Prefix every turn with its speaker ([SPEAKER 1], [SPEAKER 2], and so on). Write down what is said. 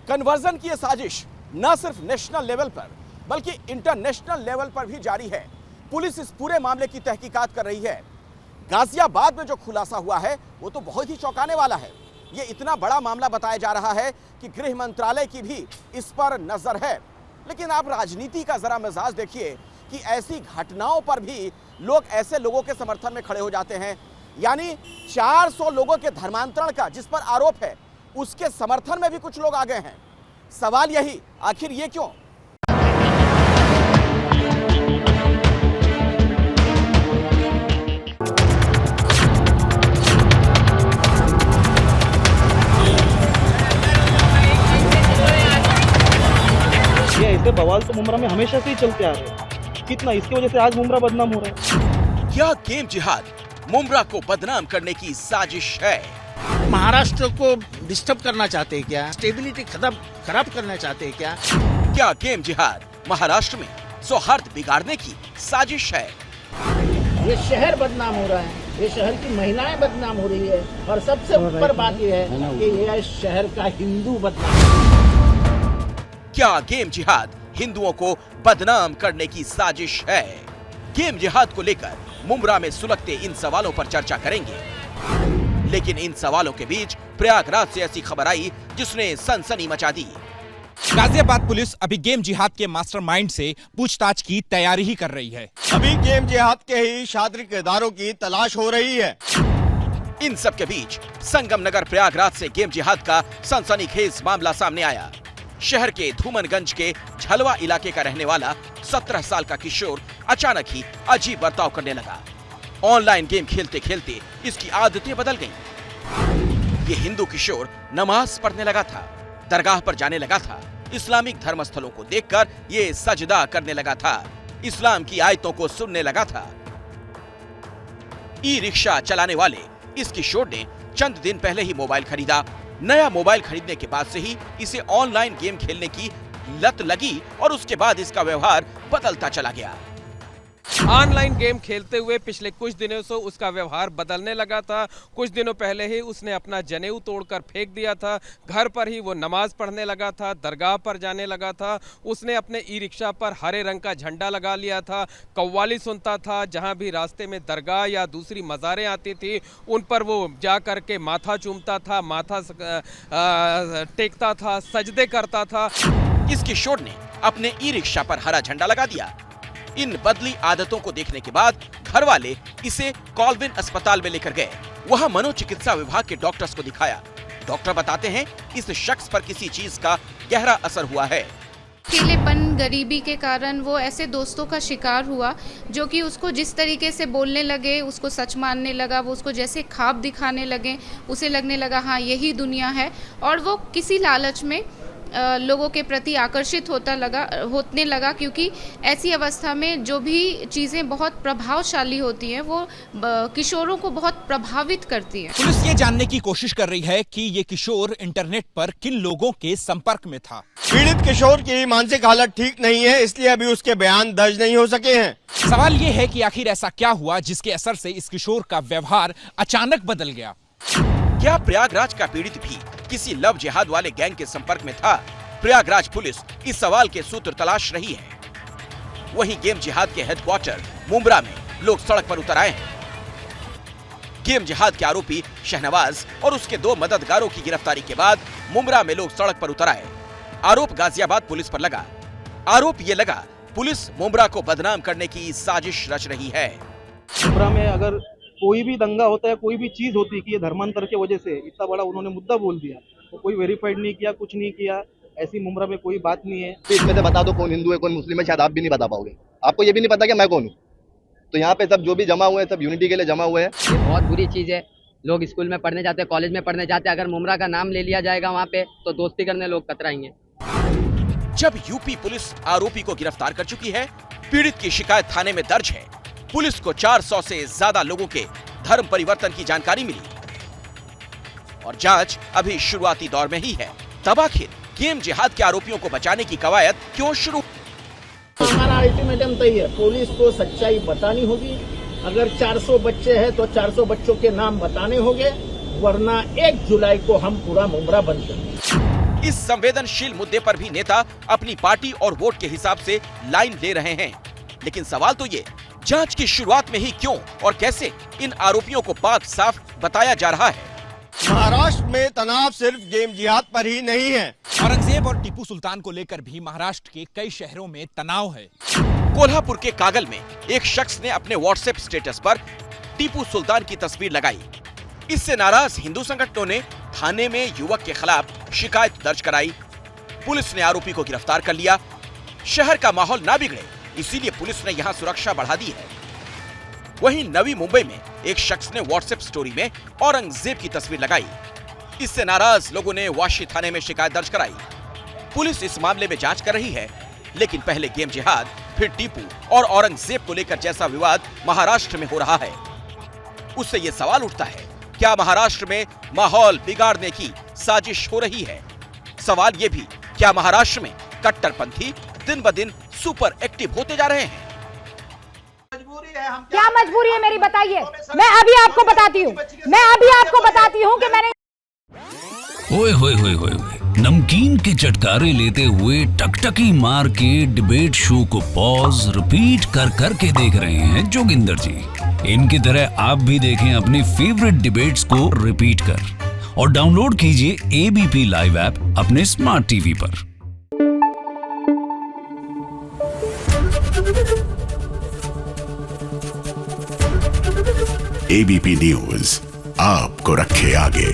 [SPEAKER 1] Conversion की यह साजिश न सिर्फ नेशनल लेवल पर बल्कि इंटरनेशनल लेवल पर भी जारी है। पुलिस इस पूरे मामले की तहकीकात कर रही है। गाजियाबाद में जो खुलासा हुआ है वो तो बहुत ही चौंकाने वाला है। ये इतना बड़ा मामला बताया जा रहा है कि गृह मंत्रालय की भी इस पर नजर है। लेकिन आप राजनीति का जरा मिजाज देखिए कि ऐसी घटनाओं पर भी लोग ऐसे लोगों के समर्थन में खड़े हो जाते हैं। यानी 400 लोगों के धर्मांतरण का जिस पर आरोप है उसके समर्थन में भी कुछ लोग आ गए हैं। सवाल यही, आखिर ये क्यों?
[SPEAKER 2] ये ऐसे बवाल तो मुमरा में हमेशा से ही चलते आ रहे हैं। कितना इसकी वजह से आज मुमरा बदनाम हो रहा है।
[SPEAKER 1] क्या गेम जिहाद मुमरा को बदनाम करने की साजिश है?
[SPEAKER 3] महाराष्ट्र को डिस्टर्ब करना चाहते हैं क्या? स्टेबिलिटी खराब करना चाहते हैं क्या?
[SPEAKER 1] क्या गेम जिहाद महाराष्ट्र में सौहार्द बिगाड़ने की साजिश है?
[SPEAKER 4] ये शहर बदनाम हो रहा है, ये शहर की महिलाएं बदनाम हो रही है और सबसे ऊपर बात ये है कि ये शहर का हिंदू बदनाम।
[SPEAKER 1] क्या गेम जिहाद हिंदुओं को बदनाम करने की साजिश है? गेम जिहाद को लेकर मुमरा में सुलगते इन सवालों पर चर्चा करेंगे। लेकिन इन सवालों के बीच प्रयागराज से ऐसी खबर आई जिसने सनसनी मचा दी।
[SPEAKER 5] गाजियाबाद पुलिस अभी गेम जिहाद के मास्टरमाइंड से पूछताछ की तैयारी ही कर रही है।
[SPEAKER 6] अभी गेम जिहाद के ही शातिर किरदारों की तलाश हो रही है।
[SPEAKER 1] इन सब के बीच संगम नगर प्रयागराज से गेम जिहाद का सनसनीखेज मामला सामने आया। शहर के धूमनगंज के झलवा इलाके का रहने वाला 17 साल का किशोर अचानक ही अजीब बर्ताव करने लगा। ऑनलाइन गेम खेलते खेलते इसकी आदतें बदल गईं। ये हिंदू किशोर नमाज पढ़ने लगा था, दरगाह पर जाने लगा था, इस्लामिक धर्म स्थलों को देखकर ये सजदा करने लगा था, इस्लाम की आयतों को सुनने लगा था। ई रिक्शा चलाने वाले इस किशोर ने चंद दिन पहले ही मोबाइल खरीदा। नया मोबाइल खरीदने के बाद से ही इसे ऑनलाइन गेम खेलने की लत लगी और उसके बाद इसका व्यवहार बदलता चला गया।
[SPEAKER 7] ऑनलाइन गेम खेलते हुए पिछले कुछ दिनों से उसका व्यवहार बदलने लगा था। कुछ दिनों पहले ही उसने अपना जनेऊ तोड़कर फेंक दिया था। घर पर ही वो नमाज पढ़ने लगा था, दरगाह पर जाने लगा था। उसने अपने ई रिक्शा पर हरे रंग का झंडा लगा लिया था, कव्वाली सुनता था। जहां भी रास्ते में दरगाह या दूसरी मज़ारें आती थी उन पर वो जा कर के माथा चूमता था, माथा टेकता था, सजदे करता था।
[SPEAKER 1] इस किशोर ने अपने ई रिक्शा पर हरा झंडा लगा दिया। इन बदली आदतों को देखने के बाद घर वाले इसे कॉलविन अस्पताल में लेकर गए। वहां मनोचिकित्सा विभाग के डॉक्टर्स को दिखाया। डॉक्टर बताते हैं इस शख्स पर किसी चीज का गहरा असर हुआ है।
[SPEAKER 8] अकेलेपन, गरीबी के कारण वो ऐसे दोस्तों का शिकार हुआ जो कि उसको जिस तरीके से बोलने लगे, उसको सच मानने लगा, वो उसको जैसे ख्वाब दिखाने लगे, उसे लगने लगा हाँ यही दुनिया है। और वो किसी लालच में लोगों के प्रति आकर्षित होने लगा क्योंकि ऐसी अवस्था में जो भी चीज़ें बहुत प्रभावशाली होती हैं वो किशोरों को बहुत प्रभावित करती हैं।
[SPEAKER 5] पुलिस ये जानने की कोशिश कर रही है कि ये किशोर इंटरनेट पर किन लोगों के संपर्क में था।
[SPEAKER 6] पीड़ित किशोर की मानसिक हालत ठीक नहीं है, इसलिए अभी उसके बयान दर्ज नहीं हो सके हैं।
[SPEAKER 5] सवाल ये है कि आखिर ऐसा क्या हुआ जिसके असर से इस किशोर का व्यवहार अचानक बदल गया।
[SPEAKER 1] क्या प्रयागराज का पीड़ित भी किसी लव जिहाद वाले गैंग के संपर्क में था? प्रयागराज पुलिस इस सवाल के सूत्र तलाश रही है। वहीं गेम जिहाद के हेडक्वार्टर मुमरा में लोग सड़क पर उतर आए हैं। गेम जिहाद के आरोपी शहनवाज और उसके 2 मददगारों की गिरफ्तारी के बाद मुमरा में लोग सड़क पर उतर आए। आरोप गाजियाबाद पुलिस पर लगा। आरोप ये लगा पुलिस मुमरा को बदनाम करने की साजिश रच रही है।
[SPEAKER 2] मुमरा में अगर कोई भी दंगा होता है, कोई भी चीज होती है कि ये धर्मांतर की वजह से इतना बड़ा उन्होंने मुद्दा बोल दिया, तो कोई वेरीफाइड नहीं किया, कुछ नहीं किया। ऐसी मुमरा में कोई बात नहीं है।
[SPEAKER 9] इसमें से बता दो कौन हिंदू है कौन मुस्लिम है, शायद आप भी नहीं बता पाओगे। आपको ये भी नहीं पता कि मैं कौन हूँ। तो यहाँ पे सब जो भी जमा हुए हैं सब यूनिटी के लिए जमा हुए हैं।
[SPEAKER 10] ये बहुत बुरी चीज है। लोग स्कूल में पढ़ने जाते हैं, कॉलेज में पढ़ने जाते हैं, अगर मुमरा का नाम ले लिया जाएगा वहाँ पे तो दोस्ती करने लोग कतराएंगे।
[SPEAKER 1] जब यूपी पुलिस आरोपी को गिरफ्तार कर चुकी है, पीड़ित की शिकायत थाने में दर्ज है, पुलिस को 400 से ज्यादा लोगों के धर्म परिवर्तन की जानकारी मिली और जांच अभी शुरुआती दौर में ही है। तब आखिर गेम जिहाद के आरोपियों को बचाने की कवायद क्यों शुरू?
[SPEAKER 4] हमारा अल्टीमेटम तय है, पुलिस को सच्चाई बतानी होगी। अगर 400 बच्चे हैं तो 400 बच्चों के नाम बताने होंगे, वरना 1 जुलाई को हम पूरा मुमरा बंद करेंगे।
[SPEAKER 1] इस संवेदनशील मुद्दे पर भी नेता अपनी पार्टी और वोट के हिसाब से लाइन ले रहे हैं। लेकिन सवाल तो ये, जांच की शुरुआत में ही क्यों और कैसे इन आरोपियों को पाक साफ बताया जा रहा है?
[SPEAKER 6] महाराष्ट्र में तनाव सिर्फ गेम जिहाद पर ही नहीं है।
[SPEAKER 5] औरंगजेब और टीपू सुल्तान को लेकर भी महाराष्ट्र के कई शहरों में तनाव है।
[SPEAKER 1] कोल्हापुर के कागल में एक शख्स ने अपने व्हाट्सएप स्टेटस पर टीपू सुल्तान की तस्वीर लगाई। इससे नाराज हिंदू संगठनों ने थाने में युवक के खिलाफ शिकायत दर्ज कराई। पुलिस ने आरोपी को गिरफ्तार कर लिया। शहर का माहौल ना बिगड़े, इसीलिए पुलिस ने यहां सुरक्षा बढ़ा दी है। वहीं नवी मुंबई में एक शख्स ने व्हाट्सएप स्टोरी में औरंगजेब की तस्वीर लगाई। इससे नाराज लोगों ने वाशी थाने में शिकायत दर्ज कराई। पुलिस इस मामले में जांच कर रही है, लेकिन पहले गेम जिहाद, फिर टीपू और औरंगजेब को लेकर जैसा विवाद महाराष्ट्र में हो रहा है, उससे ये सवाल उठता है, क्या महाराष्ट्र में माहौल बिगाड़ने की साजिश हो रही है? सवाल ये भी, क्या महाराष्ट्र में कट्टरपंथी दिन ब दिन सुपर एक्टिव होते जा रहे हैं?
[SPEAKER 11] क्या मजबूरी है मेरी, बताइए। मैं अभी आपको बताती हूँ कि मैंने
[SPEAKER 12] ओए होए होए होए नमकीन के चटकारे लेते हुए टकटकी मार के डिबेट शो को पॉज रिपीट कर करके देख रहे हैं जोगिंदर जी। इनकी तरह आप भी देखें अपनी फेवरेट डिबेट्स को रिपीट कर और डाउनलोड कीजिए एबीपी लाइव ऐप अपने स्मार्ट टीवी पर।
[SPEAKER 13] एबीपी न्यूज आपको रखे आगे।